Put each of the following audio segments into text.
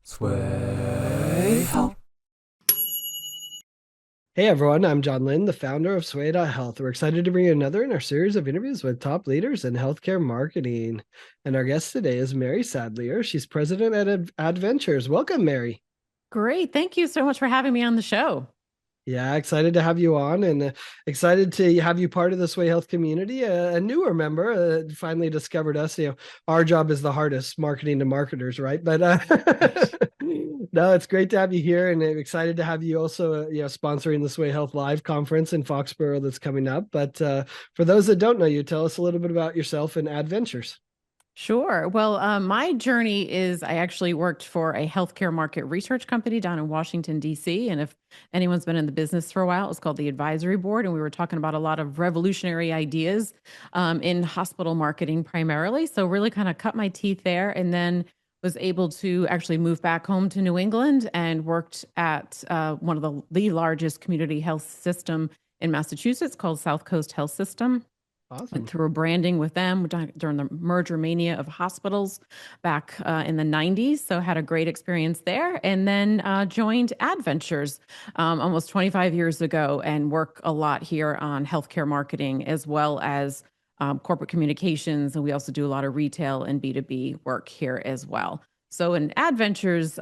Sway Health. Hey everyone, I'm John Lynn, the founder of Sway Health. We're excited to bring you another in our series of interviews with top leaders in healthcare marketing. And our guest today is Mary Sadlier. She's president at Adventures. Welcome, Mary. Great. Thank you so much for having me on the show. Yeah, excited to have you on and excited to have you part of the Sway Health community. A newer member finally discovered us. Our job is the hardest, marketing to marketers, right? But no, it's great to have you here, and I'm excited to have you also, sponsoring the Sway Health Live conference in Foxborough that's coming up. But for those that don't know you, tell us a little bit about yourself and Adventures. Sure. Well, my journey is I actually worked for a healthcare market research company down in Washington, D.C. And if anyone's been in the business for a while, it's called the Advisory Board. And we were talking about a lot of revolutionary ideas in hospital marketing primarily. So, really kind of cut my teeth there and then was able to actually move back home to New England and worked at one of the largest community health system in Massachusetts called South Coast Health System. Went Awesome. through a branding with them during the merger mania of hospitals back in the 90s. So had a great experience there and then joined Adventures almost 25 years ago and work a lot here on healthcare marketing as well as corporate communications. And we also do a lot of retail and B2B work here as well. So in Adventures,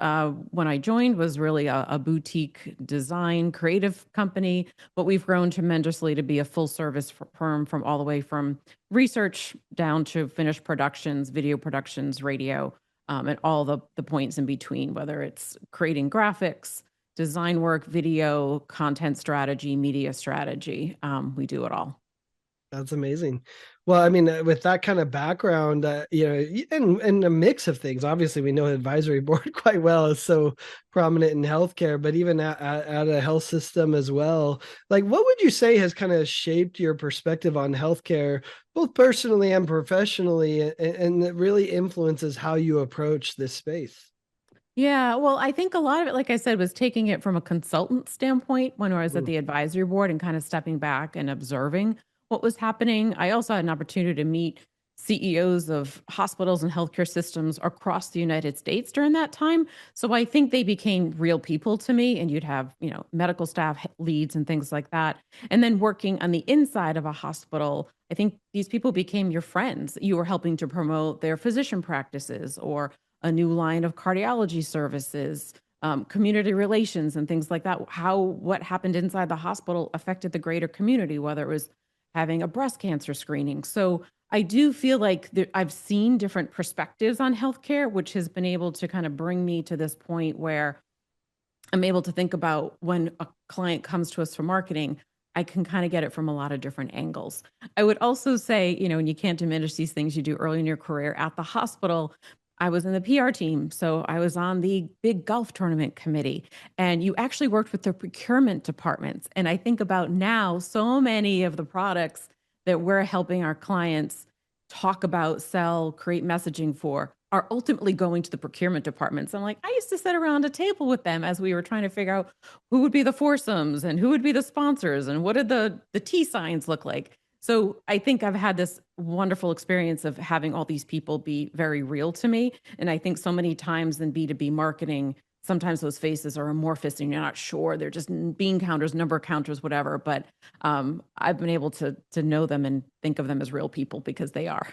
when I joined, was really a boutique design creative company, but we've grown tremendously to be a full service firm from all the way from research down to finished productions, video productions, radio, and all the points in between, whether it's creating graphics, design work, video, content strategy, media strategy. We do it all. That's amazing. Well, I mean, with that kind of background, and a mix of things. Obviously, we know advisory board quite well is so prominent in healthcare, but even at a health system as well. Like, what would you say has kind of shaped your perspective on healthcare, both personally and professionally, and that really influences how you approach this space? Yeah, well, I think a lot of it, like I said, was taking it from a consultant standpoint when I was at Mm, the advisory board and kind of stepping back and observing what was happening. I also had an opportunity to meet CEOs of hospitals and healthcare systems across the United States during that time. So I think they became real people to me, and you'd have, medical staff leads and things like that. And then working on the inside of a hospital, I think these people became your friends. You were helping to promote their physician practices or a new line of cardiology services, community relations, and things like that. How what happened inside the hospital affected the greater community, whether it was having a breast cancer screening. So I do feel like I've seen different perspectives on healthcare, which has been able to kind of bring me to this point where I'm able to think about when a client comes to us for marketing, I can kind of get it from a lot of different angles. I would also say, and you can't diminish these things you do early in your career at the hospital. I was in the PR team. So I was on the big golf tournament committee, and you actually worked with the procurement departments. And I think about now, so many of the products that we're helping our clients talk about, sell, create messaging for are ultimately going to the procurement departments. I'm like, I used to sit around a table with them as we were trying to figure out who would be the foursomes and who would be the sponsors and what did the T signs look like. So I think I've had this wonderful experience of having all these people be very real to me. And I think so many times in B2B marketing, sometimes those faces are amorphous and you're not sure. They're just bean counters, number counters, whatever. But I've been able to know them and think of them as real people because they are.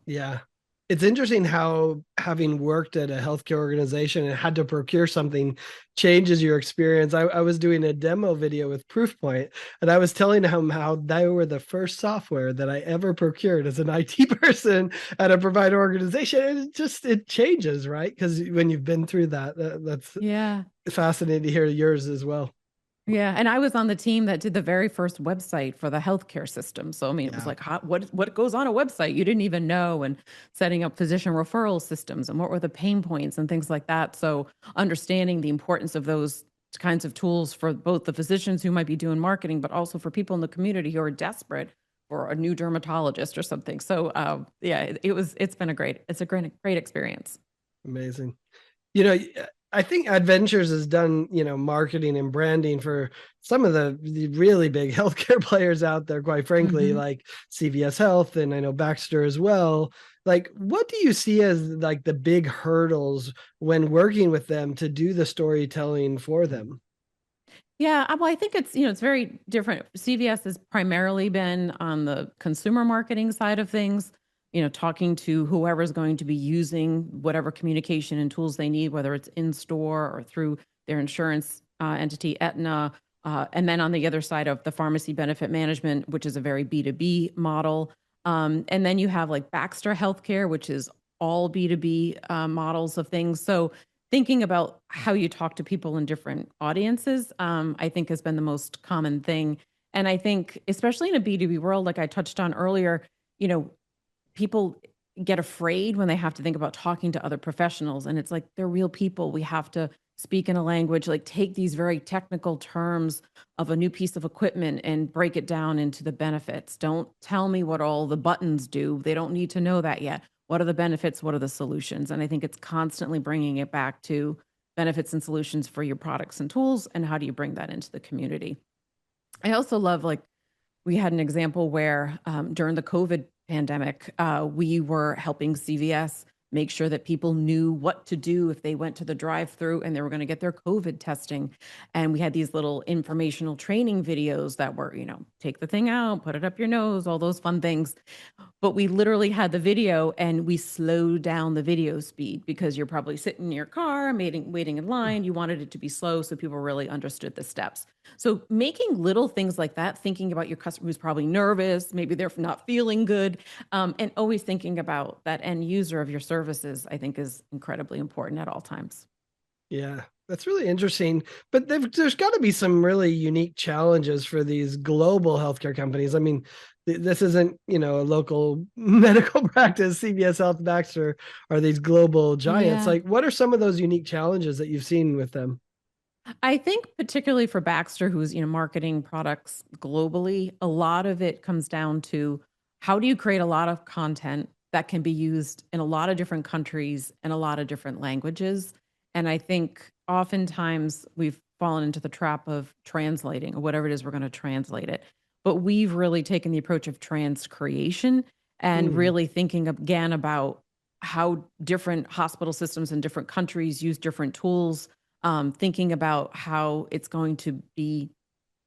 yeah. It's interesting how having worked at a healthcare organization and had to procure something changes your experience. I was doing a demo video with Proofpoint, and I was telling him how they were the first software that I ever procured as an IT person at a provider organization. And it changes, right? Because when you've been through that, that's Yeah. fascinating to hear yours as well. Yeah, and I was on the team that did the very first website for the healthcare system. So I mean, it was Yeah. like, what goes on a website you didn't even know, and setting up physician referral systems, and what were the pain points and things like that. So understanding the importance of those kinds of tools for both the physicians who might be doing marketing, but also for people in the community who are desperate for a new dermatologist or something. So yeah, it's been a great experience. Amazing. You know, I think Adventures has done, marketing and branding for some of the really big healthcare players out there, quite frankly, Mhm. like CVS Health, and I know Baxter as well. Like, what do you see as like the big hurdles when working with them to do the storytelling for them? Yeah, well, I think it's very different. CVS has primarily been on the consumer marketing side of things, talking to whoever's going to be using whatever communication and tools they need, whether it's in store or through their insurance entity, Aetna. And then on the other side of the pharmacy benefit management, which is a very B2B model. And then you have like Baxter Healthcare, which is all B2B models of things. So thinking about how you talk to people in different audiences, I think has been the most common thing. And I think, especially in a B2B world, like I touched on earlier, you know, people get afraid when they have to think about talking to other professionals. And it's like, they're real people. We have to speak in a language, like take these very technical terms of a new piece of equipment and break it down into the benefits. Don't tell me what all the buttons do. They don't need to know that yet. What are the benefits? What are the solutions? And I think it's constantly bringing it back to benefits and solutions for your products and tools. And how do you bring that into the community? I also love, like, we had an example where during the COVID pandemic, we were helping CVS make sure that people knew what to do if they went to the drive-through and they were going to get their COVID testing. And we had these little informational training videos that were, take the thing out, put it up your nose, all those fun things. But we literally had the video and we slowed down the video speed because you're probably sitting in your car, waiting in line. You wanted it to be slow so people really understood the steps. So making little things like that, thinking about your customer who's probably nervous, maybe they're not feeling good, and always thinking about that end user of your services, I think is incredibly important at all times. Yeah, that's really interesting. But there's got to be some really unique challenges for these global healthcare companies. I mean, this isn't, a local medical practice. CVS Health, Baxter are these global giants. Yeah. Like, what are some of those unique challenges that you've seen with them? I think particularly for Baxter, who's, marketing products globally, a lot of it comes down to how do you create a lot of content that can be used in a lot of different countries and a lot of different languages. And I think oftentimes we've fallen into the trap of translating or whatever it is we're going to translate it. But we've really taken the approach of transcreation and Mm, really thinking again about how different hospital systems in different countries use different tools, thinking about how it's going to be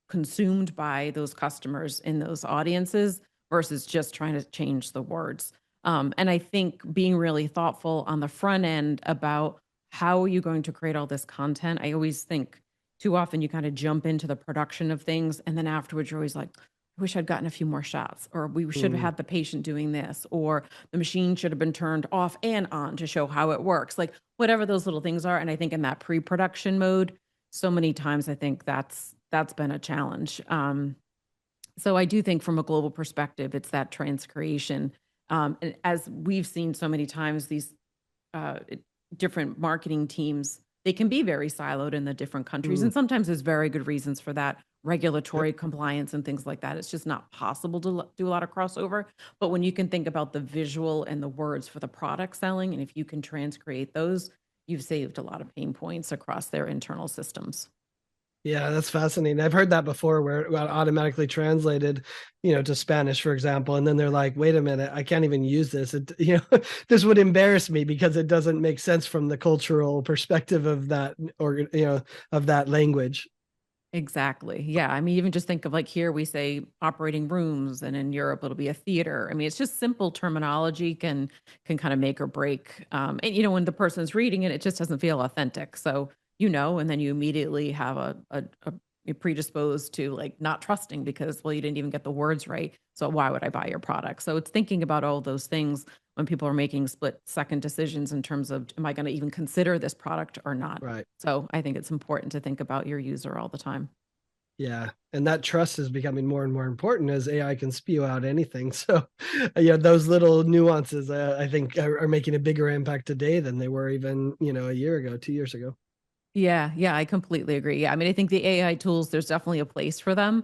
consumed by those customers in those audiences versus just trying to change the words. And I think being really thoughtful on the front end about how are you going to create all this content. I always think too often you kind of jump into the production of things and then afterwards you're always like, I wish I'd gotten a few more shots, or we should have mm. had the patient doing this, or the machine should have been turned off and on to show how it works. Like whatever those little things are. And I think in that pre-production mode, so many times I think that's been a challenge. So I do think from a global perspective, it's that transcreation. And as we've seen so many times, these uh, different marketing teams, they can be very siloed in the different countries. Mm. And sometimes there's very good reasons for that, Yep. regulatory compliance and things like that. It's just not possible to do a lot of crossover. But when you can think about the visual and the words for the product selling, and if you can transcreate those, you've saved a lot of pain points across their internal systems. Yeah, that's fascinating. I've heard that before where it got automatically translated, to Spanish, for example. And then they're like, wait a minute, I can't even use this. This would embarrass me because it doesn't make sense from the cultural perspective of that, or, of that language. Exactly. Yeah. I mean, even just think of like here we say operating rooms, and in Europe it'll be a theater. I mean, it's just simple terminology can kind of make or break. And when the person's reading it, it just doesn't feel authentic. So and then you immediately have you're predisposed to like not trusting because well, you didn't even get the words right. So why would I buy your product? So it's thinking about all those things when people are making split second decisions in terms of am I going to even consider this product or not? Right. So I think it's important to think about your user all the time. Yeah. And that trust is becoming more and more important as AI can spew out anything. So, yeah, those little nuances, I think, are making a bigger impact today than they were even, a year ago, 2 years ago. Yeah, yeah, I completely agree. Yeah, I mean, I think the AI tools, there's definitely a place for them.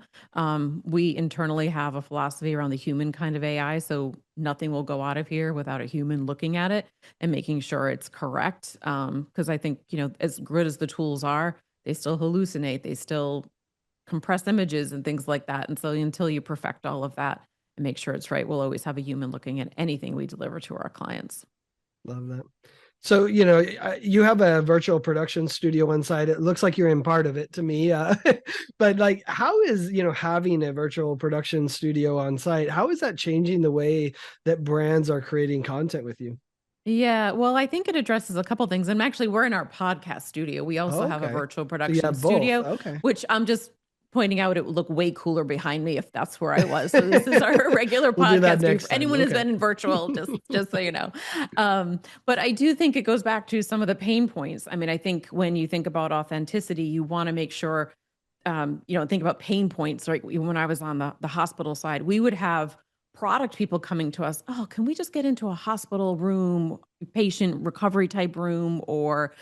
We internally have a philosophy around the human kind of AI, so nothing will go out of here without a human looking at it and making sure it's correct. Because I think, as good as the tools are, they still hallucinate, they still compress images and things like that. And so until you perfect all of that and make sure it's right, we'll always have a human looking at anything we deliver to our clients. Love that. So, you have a virtual production studio inside. It looks like you're in part of it to me. But like, how is, having a virtual production studio on site, how is that changing the way that brands are creating content with you? Yeah, well, I think it addresses a couple things. And actually, we're in our podcast studio. We also Oh, have a okay. virtual So you production have both. studio, Okay. which I'm just pointing out it would look way cooler behind me if that's where I was. So this is our regular We'll do that podcast studio. next For time. anyone who's Okay. been in virtual, just so you know. But I do think it goes back to some of the pain points. I mean, I think when you think about authenticity, you want to make sure think about pain points. Right, when I was on the hospital side, we would have product people coming to us. Oh, can we just get into a hospital room, patient recovery type room, or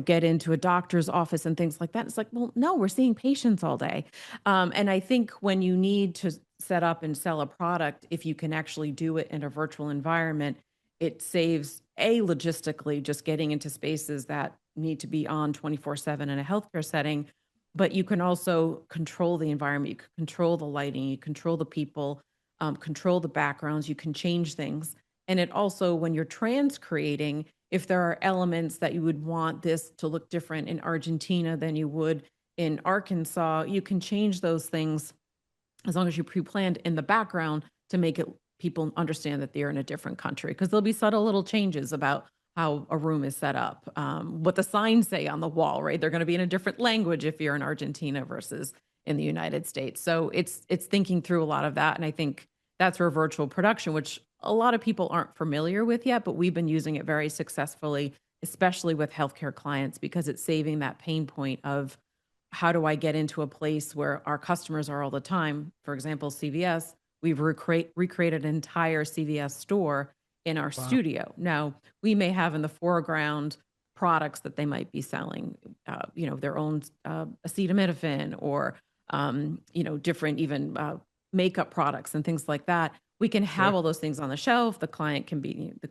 get into a doctor's office and things like that? It's like, well, no, we're seeing patients all day. And I think when you need to set up and sell a product, if you can actually do it in a virtual environment, it saves logistically just getting into spaces that need to be on 24/7 in a healthcare setting, but you can also control the environment, you can control the lighting, you control the people, control the backgrounds, you can change things. And it also, when you're trans creating, if there are elements that you would want this to look different in Argentina than you would in Arkansas, you can change those things as long as you pre-planned in the background to make it people understand that they're in a different country, because there'll be subtle little changes about how a room is set up, what the signs say on the wall, right? They're going to be in a different language if you're in Argentina versus in the United States. So it's thinking through a lot of that, and I think that's where virtual production, which a lot of people aren't familiar with yet, but we've been using it very successfully, especially with healthcare clients, because it's saving that pain point of how do I get into a place where our customers are all the time? For example, CVS, we've recreated an entire CVS store in our Wow. studio. Now, we may have in the foreground products that they might be selling, their own acetaminophen or, different even makeup products and things like that. We can have Sure. all those things on the shelf. The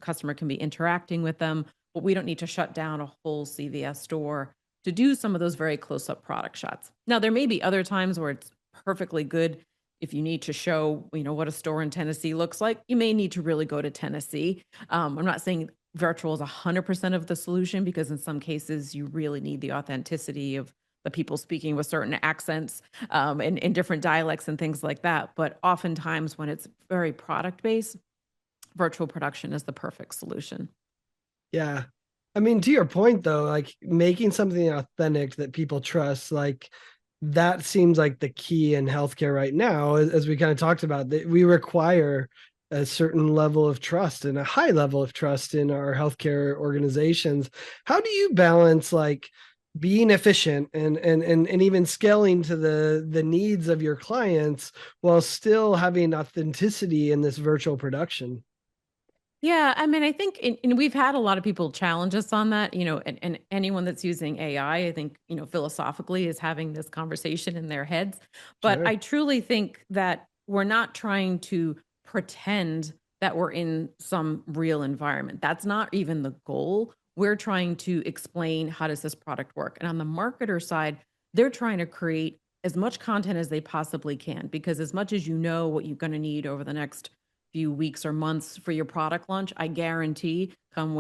customer can be interacting with them, but we don't need to shut down a whole CVS store to do some of those very close up product shots. Now, there may be other times where it's perfectly good. If you need to show, what a store in Tennessee looks like, you may need to really go to Tennessee. I'm not saying virtual is 100% of the solution, because in some cases you really need the authenticity of the people speaking with certain accents, in different dialects and things like that. But oftentimes when it's very product based, virtual production is the perfect solution. Yeah. I mean, to your point though, like making something authentic that people trust, like that seems like the key in healthcare right now, as we kind of talked about, that we require a certain level of trust and a high level of trust in our healthcare organizations. How do you balance like being efficient and even scaling to the needs of your clients while still having authenticity in this virtual production? Yeah, I mean, I think and we've had a lot of people challenge us on that, and anyone that's using AI, I think, philosophically is having this conversation in their heads. But Sure. I truly think that we're not trying to pretend that we're in some real environment. That's not even the goal. We're trying to explain, how does this product work? And on the marketer side, they're trying to create as much content as they possibly can, because as much as you know what you're going to need over the next few weeks or months for your product launch, I guarantee come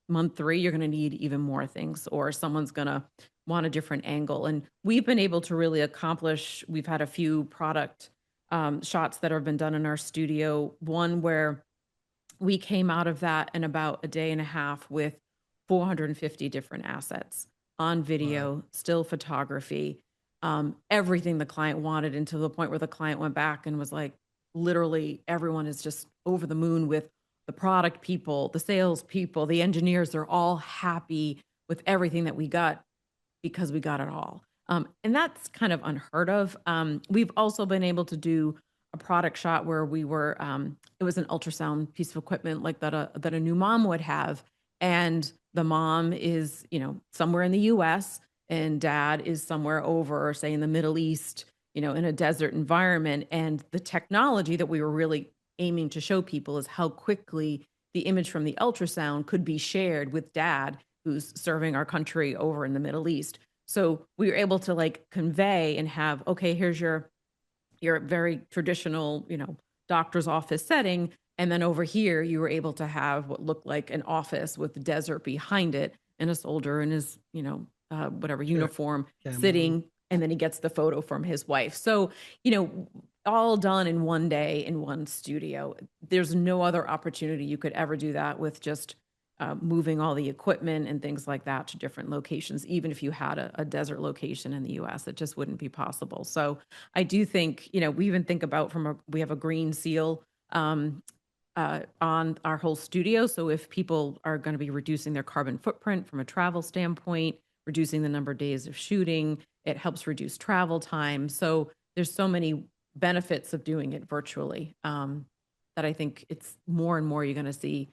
month 3, you're going to need even more things, or someone's going to want a different angle. And we've been able to really accomplish, we've had a few product shots that have been done in our studio. One where we came out of that in about a day and a half with 450 different assets on Wow. video, still photography, everything the client wanted, and to the point where the client went back and was like, literally, everyone is just over the moon with the product people, the sales people, the engineers. They're all happy with everything that we got because we got it all. And that's kind of unheard of. We've also been able to do a product shot where it was an ultrasound piece of equipment like that a new mom would have. And the mom is, somewhere in the US. and dad is somewhere over, say in the Middle East, in a desert environment. And the technology that we were really aiming to show people is how quickly the image from the ultrasound could be shared with dad who's serving our country over in the Middle East. So we were able to like convey and have, okay, here's your very traditional, doctor's office setting. And then over here, you were able to have what looked like an office with the desert behind it and a soldier in his, whatever Sure. uniform Camo. sitting. And then he gets the photo from his wife. So, all done in one day in one studio. There's no other opportunity you could ever do that with just moving all the equipment and things like that to different locations. Even if you had a desert location in the US, it just wouldn't be possible. So I do think, we even think about we have a green seal on our whole studio. So if people are going to be reducing their carbon footprint from a travel standpoint, reducing the number of days of shooting, it helps reduce travel time. So there's so many benefits of doing it virtually that I think it's more and more you're going to see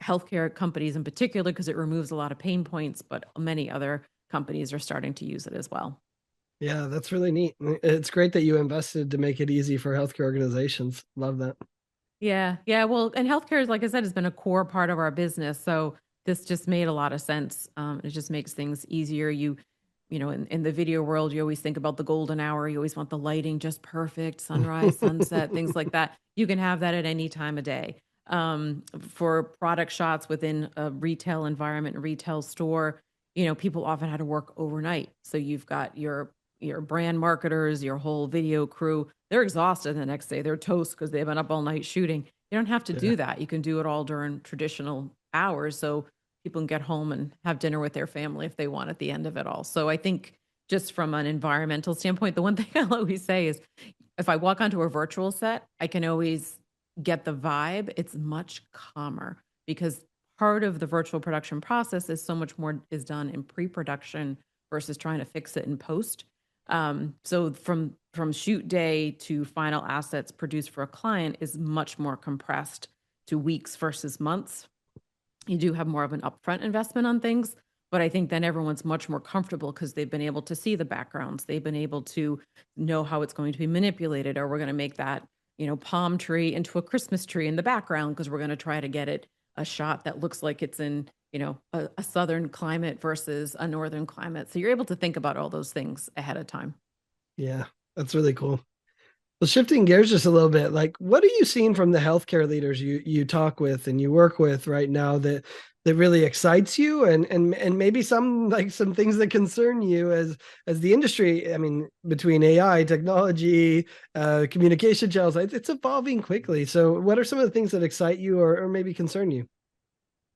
healthcare companies in particular, because it removes a lot of pain points, but many other companies are starting to use it as well. Yeah, that's really neat. It's great that you invested to make it easy for healthcare organizations. Love that. Yeah. Yeah. Well, and healthcare, like I said, has been a core part of our business. So this just made a lot of sense. It just makes things easier. In the video world, you always think about the golden hour. You always want the lighting just perfect, sunrise, sunset, things like that. You can have that at any time of day. For product shots within a retail environment, a retail store, people often had to work overnight. So you've got your brand marketers, your whole video crew, they're exhausted the next day. They're toast because they've been up all night shooting. You don't have to Yeah. do that. You can do it all during traditional hours. So people can get home and have dinner with their family if they want at the end of it all. So I think just from an environmental standpoint, the one thing I'll always say is if I walk onto a virtual set, I can always get the vibe. It's much calmer because part of the virtual production process is so much more is done in pre-production versus trying to fix it in post. So from shoot day to final assets produced for a client is much more compressed to weeks versus months. You do have more of an upfront investment on things, but I think then everyone's much more comfortable because they've been able to see the backgrounds. They've been able to know how it's going to be manipulated, or we're going to make that, palm tree into a Christmas tree in the background because we're going to try to get it a shot that looks like it's in, a southern climate versus a northern climate. So you're able to think about all those things ahead of time. Yeah, that's really cool. Well, shifting gears just a little bit, like what are you seeing from the healthcare leaders you talk with and you work with right now that really excites you and maybe some things that concern you as the industry, I mean, between AI, technology, communication channels, it's evolving quickly. So what are some of the things that excite you or maybe concern you?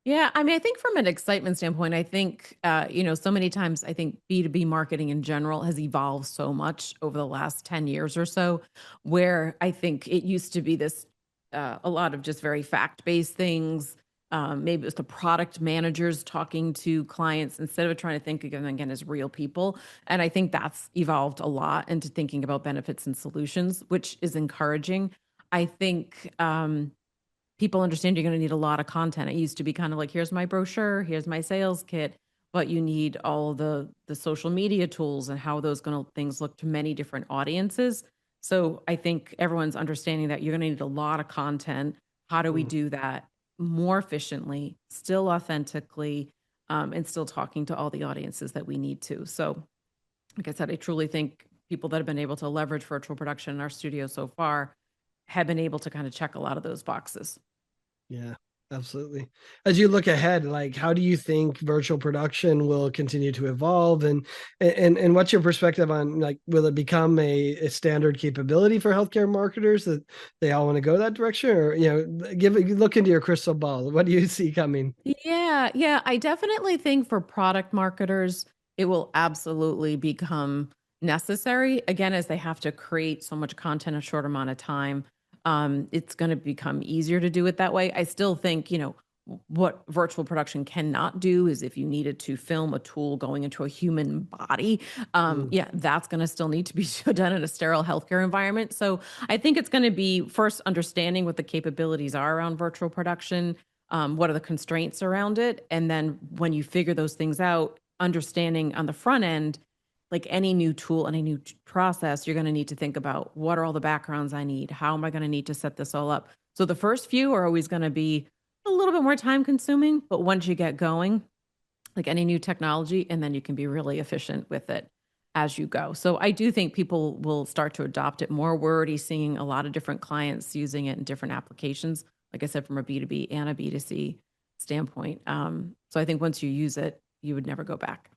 Yeah, I mean, I think from an excitement standpoint, I think, so many times I think B2B marketing in general has evolved so much over the last 10 years or so, where I think it used to be this, a lot of just very fact-based things. Maybe it was the product managers talking to clients instead of trying to think of them again as real people. And I think that's evolved a lot into thinking about benefits and solutions, which is encouraging. I think, people understand you're going to need a lot of content. It used to be kind of like, here's my brochure, here's my sales kit, but you need all the social media tools and how those things look to many different audiences. So I think everyone's understanding that you're going to need a lot of content. How do we Mm, do that more efficiently, still authentically, and still talking to all the audiences that we need to? So, like I said, I truly think people that have been able to leverage virtual production in our studio so far have been able to kind of check a lot of those boxes. yeah, absolutely. As you look ahead, like how do you think virtual production will continue to evolve and what's your perspective on like will it become a standard capability for healthcare marketers that they all want to go that direction or give look into your crystal ball. What do you see coming? Yeah, yeah. I definitely think for product marketers, it will absolutely become necessary. Again, as they have to create so much content in a short amount of time, it's going to become easier to do it that way. I still think, what virtual production cannot do is if you needed to film a tool going into a human body, Mm, yeah, that's going to still need to be done in a sterile healthcare environment. So I think it's going to be first understanding what the capabilities are around virtual production, what are the constraints around it? And then when you figure those things out, understanding on the front end, like any new tool, any new process, you're going to need to think about what are all the backgrounds I need? How am I going to need to set this all up? So the first few are always going to be a little bit more time consuming, but once you get going, like any new technology, and then you can be really efficient with it as you go. So I do think people will start to adopt it more. We're already seeing a lot of different clients using it in different applications, like I said, from a B2B and a B2C standpoint. So I think once you use it, you would never go back.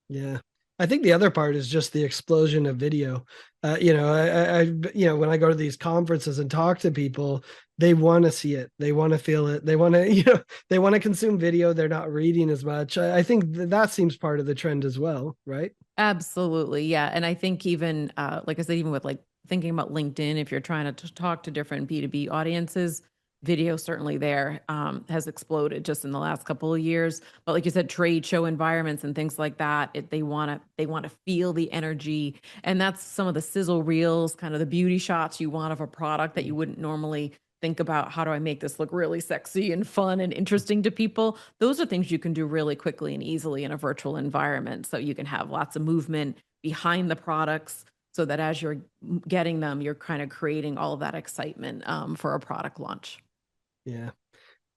Yeah. I think the other part is just the explosion of video. When I go to these conferences and talk to people, they want to see it. They want to feel it. They want to, they want to consume video. They're not reading as much. I think that seems part of the trend as well, right? Absolutely. Yeah. And I think even, like I said, even with like thinking about LinkedIn, if you're trying to talk to different B2B audiences, video certainly there has exploded just in the last couple of years. But like you said, trade show environments and things like that, they want to feel the energy. And that's some of the sizzle reels, kind of the beauty shots you want of a product that you wouldn't normally think about. How do I make this look really sexy and fun and interesting to people? Those are things you can do really quickly and easily in a virtual environment. So you can have lots of movement behind the products so that as you're getting them, you're kind of creating all of that excitement for a product launch. Yeah.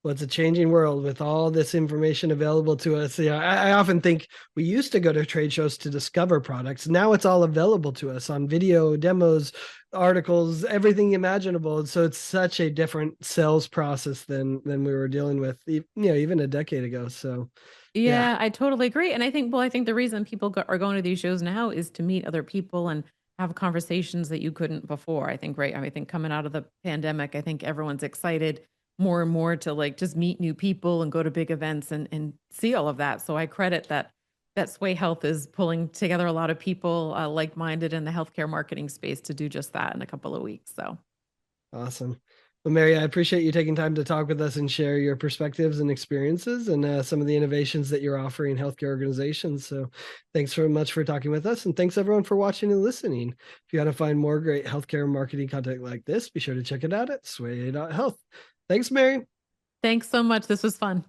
Well, it's a changing world with all this information available to us. Yeah, I often think we used to go to trade shows to discover products. Now it's all available to us on video, demos, articles, everything imaginable. And so it's such a different sales process than we were dealing with, even a decade ago. So yeah, Yeah, I totally agree. And I think the reason people are going to these shows now is to meet other people and have conversations that you couldn't before. I think, right? I think coming out of the pandemic, I think everyone's excited more and more to like just meet new people and go to big events and see all of that. So I credit that Sway Health is pulling together a lot of people like-minded in the healthcare marketing space to do just that in a couple of weeks. So awesome. Well, Mary, I appreciate you taking time to talk with us and share your perspectives and experiences and some of the innovations that you're offering healthcare organizations. So thanks very much for talking with us. And thanks everyone for watching and listening. If you want to find more great healthcare marketing content like this, be sure to check it out at sway.health. Thanks, Mary. thanks so much. This was fun.